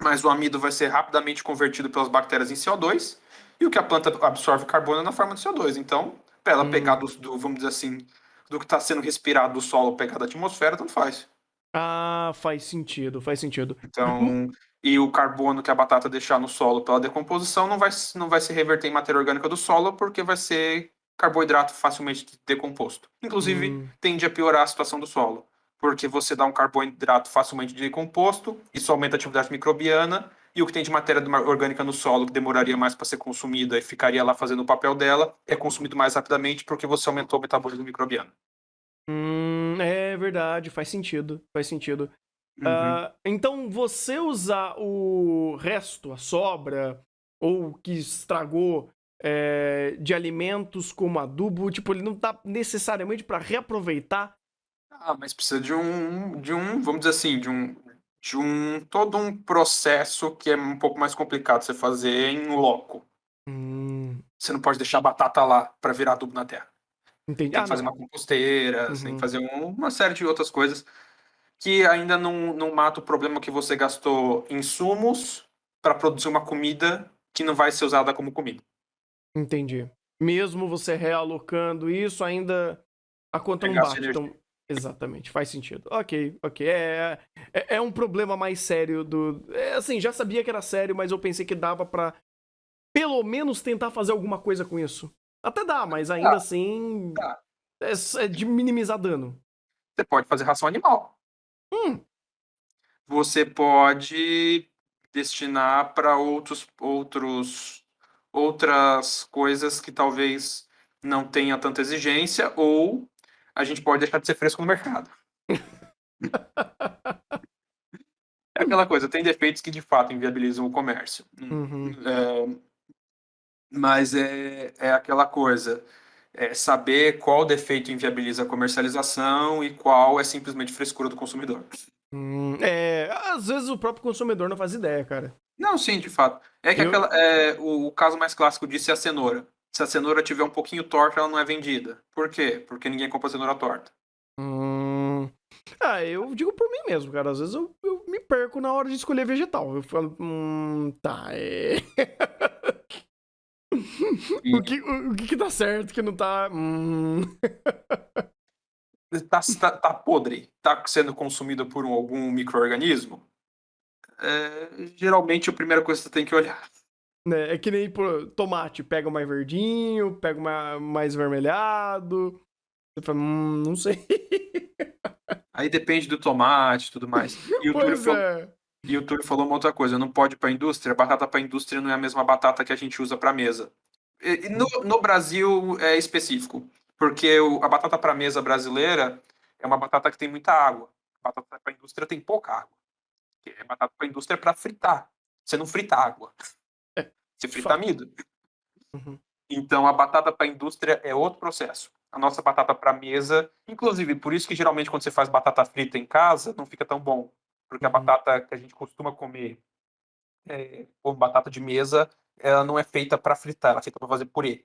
mas o amido vai ser rapidamente convertido pelas bactérias em CO2, e o que a planta absorve carbono é na forma de CO2. Então, para ela pegar vamos dizer assim, do que está sendo respirado do solo, pegar da atmosfera, tanto faz. Ah, faz sentido, faz sentido. Então, e o carbono que a batata deixar no solo pela decomposição não vai se reverter em matéria orgânica do solo, porque vai ser carboidrato facilmente decomposto. Inclusive, tende a piorar a situação do solo, porque você dá um carboidrato facilmente decomposto, isso aumenta a atividade microbiana, e o que tem de matéria orgânica no solo, que demoraria mais para ser consumida e ficaria lá fazendo o papel dela, é consumido mais rapidamente porque você aumentou o metabolismo microbiano. É verdade, faz sentido, faz sentido. Uhum. Então, você usar o resto, a sobra, ou que estragou de alimentos como adubo, tipo, ele não tá necessariamente para reaproveitar. Mas precisa vamos dizer assim, todo um processo que é um pouco mais complicado você fazer em loco. Você não pode deixar a batata lá para virar adubo na terra. Entendi. Tem Ah, que fazer não. uma composteira, você tem que fazer uma série de outras coisas que ainda não mata o problema que você gastou insumos para produzir uma comida que não vai ser usada como comida. Entendi. Mesmo você realocando isso, ainda a conta É não gasto de bate. energia. Então, exatamente, faz sentido. Ok, ok. É um problema mais sério do. Assim, já sabia que era sério, mas eu pensei que dava pra pelo menos tentar fazer alguma coisa com isso. Até dá, mas ainda Tá, assim tá. é de minimizar dano. Você pode fazer ração animal. Você pode destinar para outros outras coisas que talvez não tenha tanta exigência, ou a gente pode deixar de ser fresco no mercado. É aquela coisa, tem defeitos que de fato inviabilizam o comércio. Uhum. Mas é aquela coisa, saber qual defeito inviabiliza a comercialização e qual é simplesmente frescura do consumidor. Às vezes o próprio consumidor não faz ideia, cara. Não, sim, de fato. É que o caso mais clássico disso é a cenoura. Se a cenoura tiver um pouquinho torta, ela não é vendida. Por quê? Porque ninguém compra cenoura torta. Eu digo por mim mesmo, cara. Às vezes eu me perco na hora de escolher vegetal. Eu falo, tá, o que tá certo, o que não tá... Tá podre? Tá sendo consumido por algum micro-organismo? Geralmente a primeira coisa que você tem que olhar. Né? É que nem tomate. Pega mais verdinho, pega mais vermelhado. Você fala, não sei. Aí depende do tomate e tudo mais. E o Túlio falou uma outra coisa, não pode para a indústria, batata para a indústria não é a mesma batata que a gente usa para mesa. E no Brasil é específico, porque a batata para mesa brasileira é uma batata que tem muita água. A batata para a indústria tem pouca água. A batata para a indústria é para fritar. Você não frita água. Você frita amido. Uhum. Então a batata para a indústria é outro processo. A nossa batata para mesa, inclusive, por isso que geralmente quando você faz batata frita em casa, não fica tão bom. Porque a batata que a gente costuma comer como batata de mesa, ela não é feita para fritar, ela é feita para fazer purê.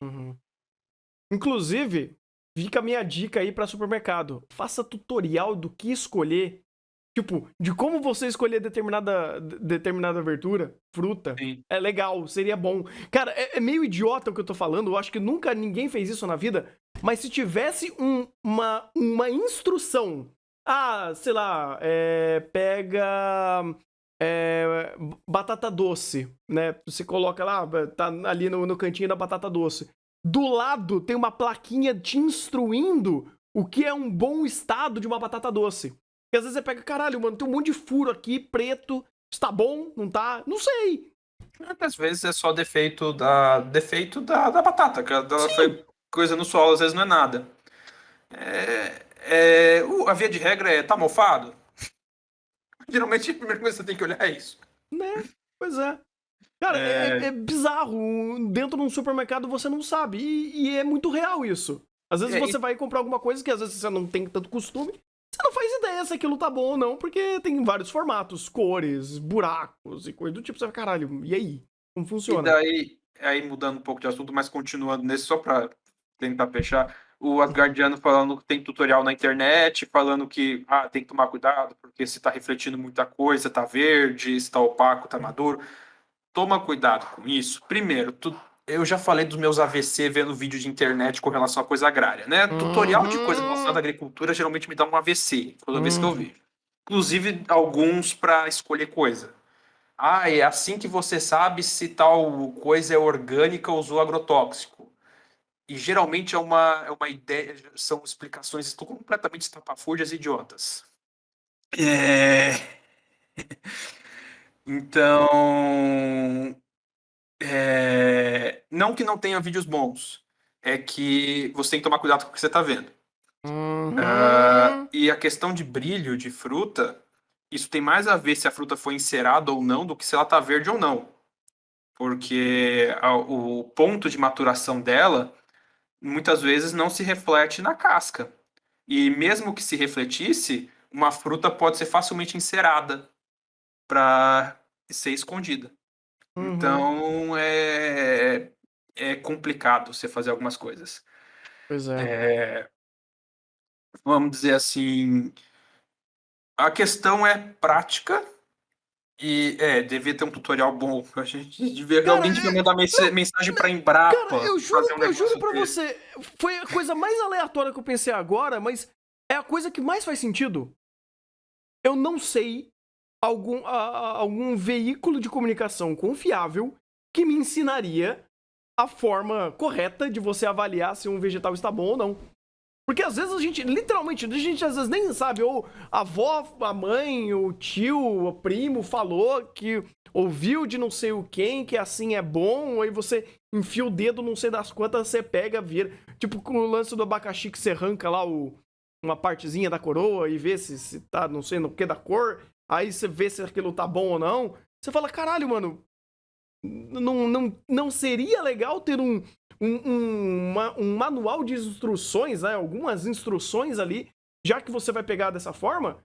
Uhum. Inclusive, fica a minha dica aí pra supermercado. Faça tutorial do que escolher. Tipo, de como você escolher determinada verdura, fruta. Sim. É legal, seria bom. Cara, é meio idiota o que eu tô falando. Eu acho que nunca ninguém fez isso na vida. Mas se tivesse uma instrução. Sei lá, pega batata doce, né? Você coloca lá, tá ali no cantinho da batata doce. Do lado tem uma plaquinha te instruindo o que é um bom estado de uma batata doce. Porque às vezes você pega, caralho, mano, tem um monte de furo aqui, preto, está bom, não tá? Não sei. Às vezes é só defeito da batata, que ela foi coisa no solo, às vezes não é nada. A via de regra tá mofado? Geralmente a primeira coisa que você tem que olhar é isso. Né? Pois é. Cara, é bizarro. Dentro de um supermercado você não sabe. E é muito real isso. Às vezes você vai comprar alguma coisa que às vezes você não tem tanto costume. Você não faz ideia se aquilo tá bom ou não, porque tem vários formatos, cores, buracos e coisa do tipo. Você vai, caralho, e aí? Como funciona? E daí, aí mudando um pouco de assunto, mas continuando nesse, só pra tentar fechar, o Asgardiano falando que tem tutorial na internet, falando que tem que tomar cuidado, porque se tá refletindo muita coisa, tá verde, se tá opaco, tá maduro. Toma cuidado com isso. Primeiro, eu já falei dos meus AVC vendo vídeo de internet com relação a coisa agrária, né? Tutorial de coisa relacionada à agricultura geralmente me dá um AVC toda vez que eu vejo. Inclusive alguns para escolher coisa. É assim que você sabe se tal coisa é orgânica ou usou agrotóxico. E geralmente é uma ideia, são explicações completamente estapafúrdias e idiotas. Então, não que não tenha vídeos bons, é que você tem que tomar cuidado com o que você está vendo. E a questão de brilho de fruta, isso tem mais a ver se a fruta foi encerada ou não do que se ela está verde ou não. Porque o ponto de maturação dela muitas vezes não se reflete na casca. E mesmo que se refletisse, uma fruta pode ser facilmente encerada para ser escondida. Então é complicado você fazer algumas coisas. Pois é. Vamos dizer assim, a questão é prática e devia ter um tutorial bom. A gente alguém devia mandar mensagem para Embrapa. Cara, eu juro pra você, foi a coisa mais aleatória que eu pensei agora, mas é a coisa que mais faz sentido. Eu não sei algum veículo de comunicação confiável que me ensinaria a forma correta de você avaliar se um vegetal está bom ou não. Porque às vezes a gente, literalmente, a gente às vezes nem sabe, ou a avó, a mãe, o tio, o primo falou que ouviu de não sei o quem, que assim é bom, aí você enfia o dedo, não sei das quantas, você pega, vira. Tipo com o lance do abacaxi que você arranca lá uma partezinha da coroa e vê se tá não sei no que da cor, aí você vê se aquilo tá bom ou não. Você fala, caralho, mano, não seria legal ter um manual de instruções, né? Algumas instruções ali, já que você vai pegar dessa forma,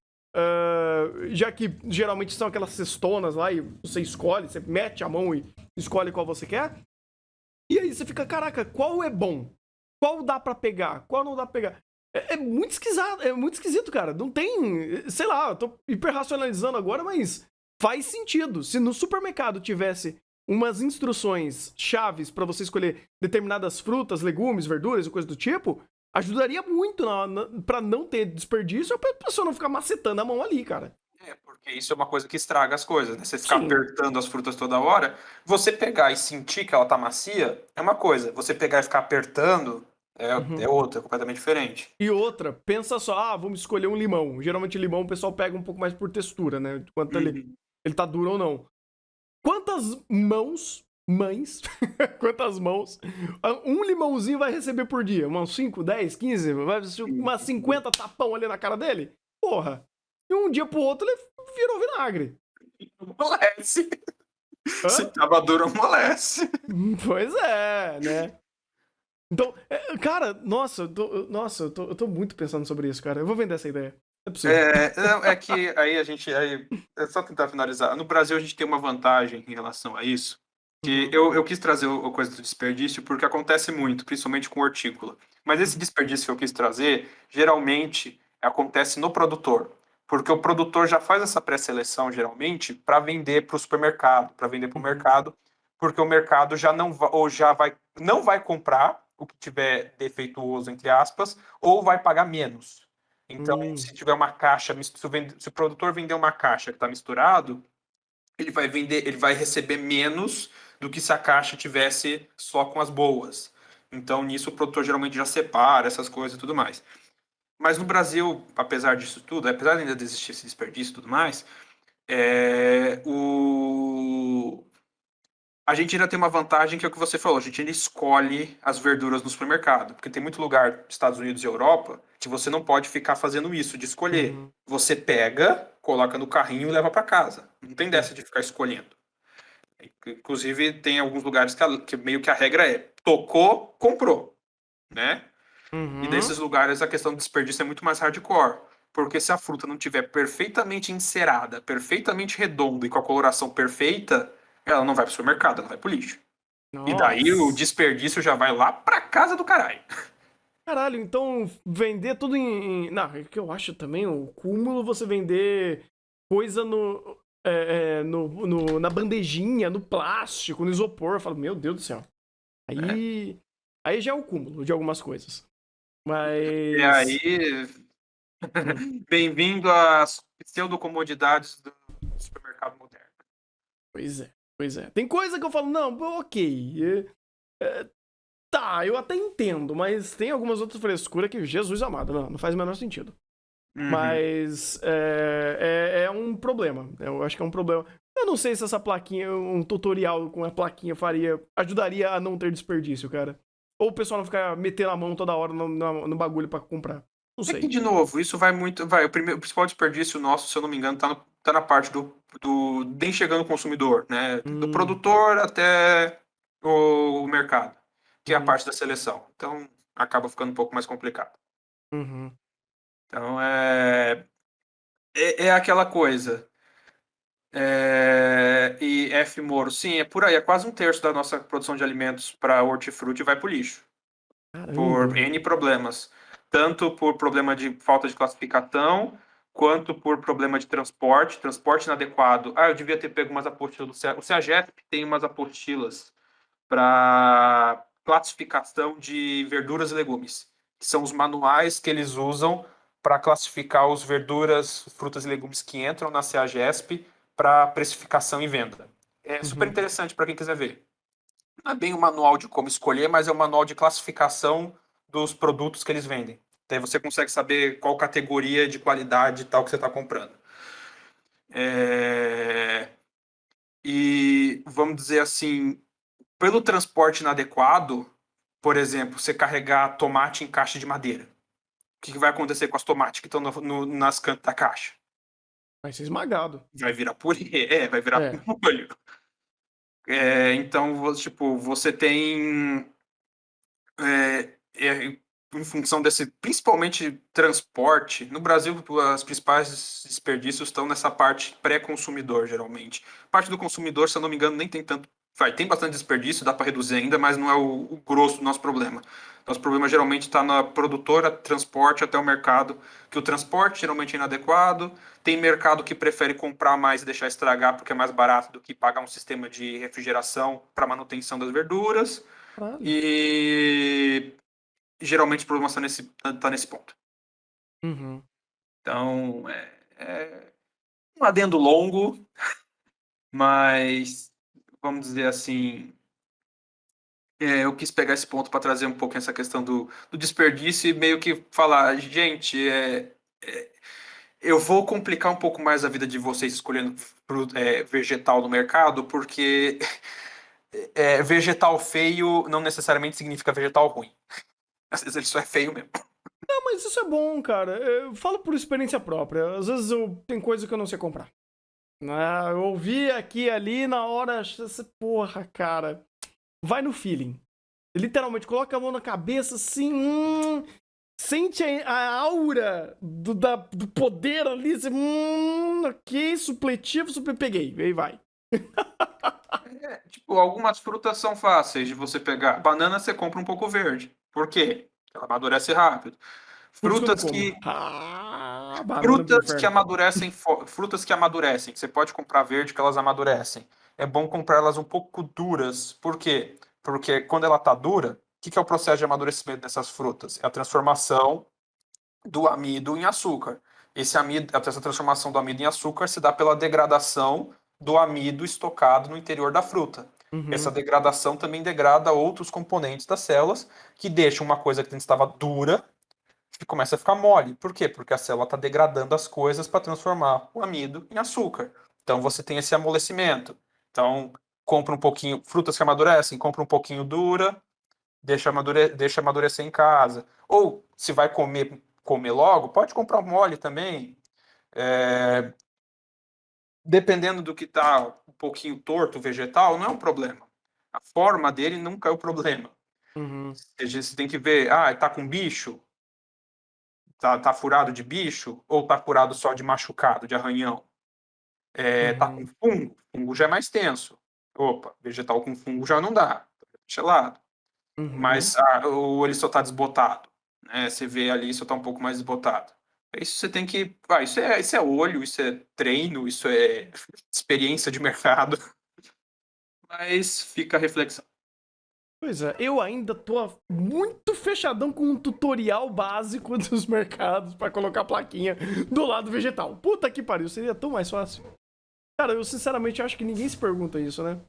já que geralmente são aquelas cestonas lá e você escolhe, você mete a mão e escolhe qual você quer. E aí você fica, caraca, qual é bom? Qual dá pra pegar? Qual não dá pra pegar? É muito esquisito, cara. Não tem. Sei lá, eu tô hiper racionalizando agora, mas faz sentido. Se no supermercado tivesse umas instruções chaves pra você escolher determinadas frutas, legumes, verduras e coisa do tipo, ajudaria muito pra não ter desperdício ou pra pessoa não ficar macetando a mão ali, cara. Porque isso é uma coisa que estraga as coisas, né? Você ficar Sim. apertando as frutas toda hora, você pegar e sentir que ela tá macia é uma coisa, você pegar e ficar apertando é outra, completamente diferente. E outra, pensa só, vamos escolher um limão. Geralmente limão o pessoal pega um pouco mais por textura, né? Quanto ele tá duro ou não. Quantas mães, quantas mãos, um limãozinho vai receber por dia? Umas 5, 10, 15, umas 50 tapão ali na cara dele? Porra. E um dia pro outro ele virou vinagre. Amolece. Hã? Se tava duro, amolece. Pois é, né? Então, cara, nossa, eu tô muito pensando sobre isso, cara. Eu vou vender essa ideia. É possível. É que aí é só tentar finalizar. No Brasil a gente tem uma vantagem em relação a isso, que eu quis trazer a coisa do desperdício porque acontece muito, principalmente com hortícola. Mas esse desperdício que eu quis trazer, geralmente acontece no produtor, porque o produtor já faz essa pré-seleção, geralmente, para vender para o supermercado, para vender para o mercado, porque o mercado já não vai, ou já vai, não vai comprar o que tiver defeituoso, entre aspas, ou vai pagar menos. Então, se tiver uma caixa, se o produtor vender uma caixa que está misturado, ele vai receber menos do que se a caixa tivesse só com as boas. Então, nisso o produtor geralmente já separa essas coisas e tudo mais. Mas no Brasil, apesar disso tudo, apesar de ainda existir esse desperdício e tudo mais, a gente ainda tem uma vantagem que é o que você falou, a gente ainda escolhe as verduras no supermercado, porque tem muito lugar, Estados Unidos e Europa, que você não pode ficar fazendo isso, de escolher. Você pega, coloca no carrinho e leva para casa. Não tem dessa de ficar escolhendo. Inclusive, tem alguns lugares que meio que a regra é tocou, comprou, né? E desses lugares a questão do desperdício é muito mais hardcore. Porque se a fruta não tiver perfeitamente encerada, perfeitamente redonda e com a coloração perfeita, ela não vai pro supermercado, ela vai pro lixo. E daí o Nossa. desperdício já vai lá pra casa do caralho. Caralho, então vender tudo Não, é que eu acho também o cúmulo você vender coisa na bandejinha, no plástico, no isopor. Eu falo, meu Deus do céu. Aí já é o cúmulo de algumas coisas. E Mas. aí, bem-vindo às pseudocomodidades do supermercado moderno. Pois é, pois é. Tem coisa que eu falo, não, ok. Tá, eu até entendo, mas tem algumas outras frescuras que, Jesus amado, não faz o menor sentido. Mas é um problema. Eu acho que é um problema. Eu não sei se essa plaquinha, um tutorial com a plaquinha ajudaria a não ter desperdício, cara. Ou o pessoal não ficar metendo a mão toda hora no bagulho pra comprar. Não É sei. que, de novo, isso vai muito. O principal desperdício nosso, se eu não me engano, tá na parte nem chegando no consumidor, né? Do produtor até o mercado, que é a parte da seleção. Então, acaba ficando um pouco mais complicado. Então, é aquela coisa. E F. Moro, sim, é por aí. É quase um terço da nossa produção de alimentos para hortifruti vai para o lixo. Caramba. Por N problemas. Tanto por problema de falta de classificação, quanto por problema de transporte inadequado. Eu devia ter pego umas apostilas o CEAGESP tem umas apostilas para classificação de verduras e legumes, que são os manuais que eles usam para classificar os verduras, frutas e legumes que entram na CEAGESP para precificação e venda. É super interessante para quem quiser ver. Não é bem um manual de como escolher, mas é um manual de classificação dos produtos que eles vendem. Daí você consegue saber qual categoria de qualidade tal que você está comprando. E vamos dizer assim, pelo transporte inadequado, por exemplo, você carregar tomate em caixa de madeira. O que vai acontecer com as tomates que estão nas cantas da caixa? Vai ser esmagado. Vai virar purê, vai virar É. molho. Então, tipo, você tem em função desse, principalmente transporte, no Brasil, as principais desperdícios estão nessa parte pré-consumidor, geralmente. Parte do consumidor, se eu não me engano, nem tem tanto. Tem bastante desperdício, dá para reduzir ainda, mas não é o grosso do nosso problema. Nosso problema geralmente está na produtora, transporte até o mercado, que o transporte geralmente é inadequado. Tem mercado que prefere comprar mais e deixar estragar porque é mais barato do que pagar um sistema de refrigeração para manutenção das verduras. Caralho. E geralmente o problema tá nesse ponto. Uhum. Então, é um adendo longo, mas vamos dizer assim, eu quis pegar esse ponto para trazer um pouco essa questão do desperdício e meio que falar, gente, eu vou complicar um pouco mais a vida de vocês escolhendo vegetal no mercado, porque vegetal feio não necessariamente significa vegetal ruim. Às vezes ele só é feio mesmo. Não, mas isso é bom, cara. Eu falo por experiência própria. Às vezes tem coisa que eu não sei comprar. Eu ouvi aqui e ali na hora. Porra, cara. Vai no feeling. Literalmente, coloca a mão na cabeça assim. Sente a aura do poder ali. Assim, ok, supletivo, peguei. Aí vai. Tipo, algumas frutas são fáceis de você pegar. Banana você compra um pouco verde. Por quê? Porque ela amadurece rápido. Por isso que eu não Frutas como. que Banana do frutas que inferno. amadurecem, frutas que amadurecem, que você pode comprar verde que elas amadurecem. É bom comprar elas um pouco duras. Por quê? Porque quando ela tá dura, o que é o processo de amadurecimento dessas frutas? É a transformação do amido em açúcar. Essa transformação do amido em açúcar se dá pela degradação do amido estocado no interior da fruta. Essa Uhum. degradação também degrada outros componentes das células, que deixam uma coisa que estava dura e começa a ficar mole. Por quê? Porque a célula está degradando as coisas para transformar o amido em açúcar. Então você tem esse amolecimento. Então, compra um pouquinho, frutas que amadurecem, compra um pouquinho dura, deixa amadurecer em casa. Ou, se vai comer logo, pode comprar mole também. Dependendo do que está um pouquinho torto o vegetal, não é um problema. A forma dele nunca é o problema. Uhum. Você tem que ver, tá com bicho, tá furado de bicho, ou tá furado só de machucado, de arranhão. Tá com Uhum. fungo já é mais tenso. Opa, vegetal com fungo já não dá, deixa lá. Uhum. Mas ou ele só está desbotado, né? Você vê ali, só está um pouco mais desbotado. Isso você tem que. Isso é olho, isso é treino, isso é experiência de mercado. Mas fica a reflexão. Pois é, eu ainda tô muito fechadão com um tutorial básico dos mercados pra colocar a plaquinha do lado vegetal. Puta que pariu, seria tão mais fácil. Cara, eu sinceramente acho que ninguém se pergunta isso, né?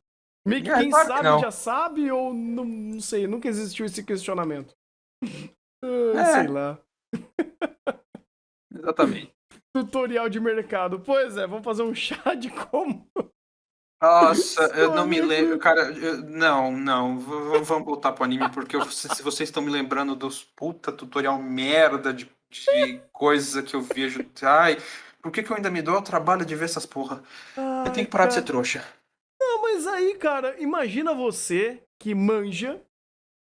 Meio que quem Claro que sabe não. já sabe ou não sei, nunca existiu esse questionamento. Sei É, lá. exatamente. Tutorial de mercado. Pois é, vamos fazer um chá de como Nossa, eu não me escolher lembro, fruta. cara. Não. Vamos voltar pro anime, porque se vocês estão me lembrando dos puta tutorial merda de coisa que eu vejo. Ai, por que eu ainda me dou o trabalho de ver essas porra? Eu Ai, tenho que parar de ser cara. trouxa. Não, mas aí, cara, imagina você que manja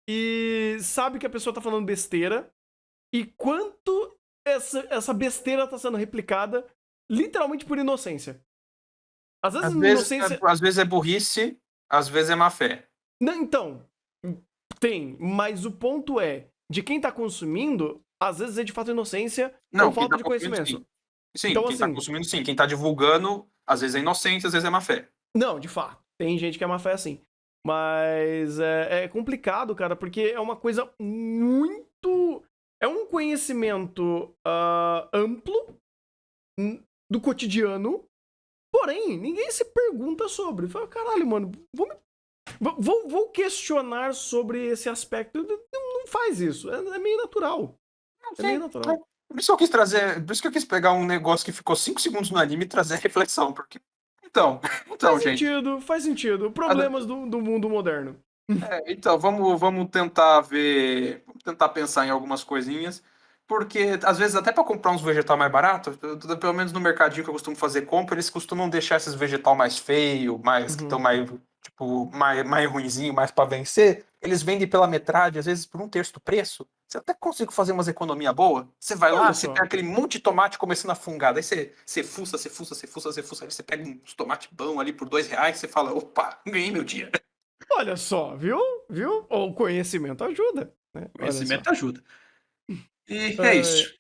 e sabe que a pessoa tá falando besteira e quanto essa besteira tá sendo replicada literalmente por inocência. Às vezes inocência. Às vezes é burrice, às vezes é má fé. Não, então, tem, mas o ponto é, de quem tá consumindo, às vezes é de fato inocência ou Não, quem falta tá de consumindo, conhecimento. sim. Sim, Então, quem tá assim, consumindo, sim. Quem tá divulgando, às vezes é inocente, às vezes é má fé. não, de fato, tem gente que é má fé assim. Mas é complicado, cara, porque é uma coisa muito. É um conhecimento amplo do cotidiano, porém, ninguém se pergunta sobre. Fala, caralho, mano, vou questionar sobre esse aspecto. Não faz isso, é meio natural. É bem natural. Por isso que eu quis trazer. Por isso que eu quis pegar um negócio que ficou 5 segundos no anime e trazer a reflexão. Porque. Então, Faz gente. sentido, faz sentido. Problemas do mundo moderno. Então, vamos tentar ver. Vamos tentar pensar em algumas coisinhas. Porque, às vezes, até para comprar uns vegetal mais barato, pelo menos no mercadinho que eu costumo fazer compra, eles costumam deixar esses vegetal mais feio, mais que estão mais, tipo, mais ruinzinho, mais para vencer. Eles vendem pela metade, às vezes por 1/3 do preço. Você até consegue fazer umas economia boa. Você vai lá, Olha você só. pega aquele monte de tomate começando a fungar. Daí você fuça. Aí você pega uns tomates bons ali por R$2, você fala, opa, ganhei meu dia. Olha só, viu? Viu? O conhecimento ajuda. Né? Olha só. Conhecimento ajuda. E é É, isso.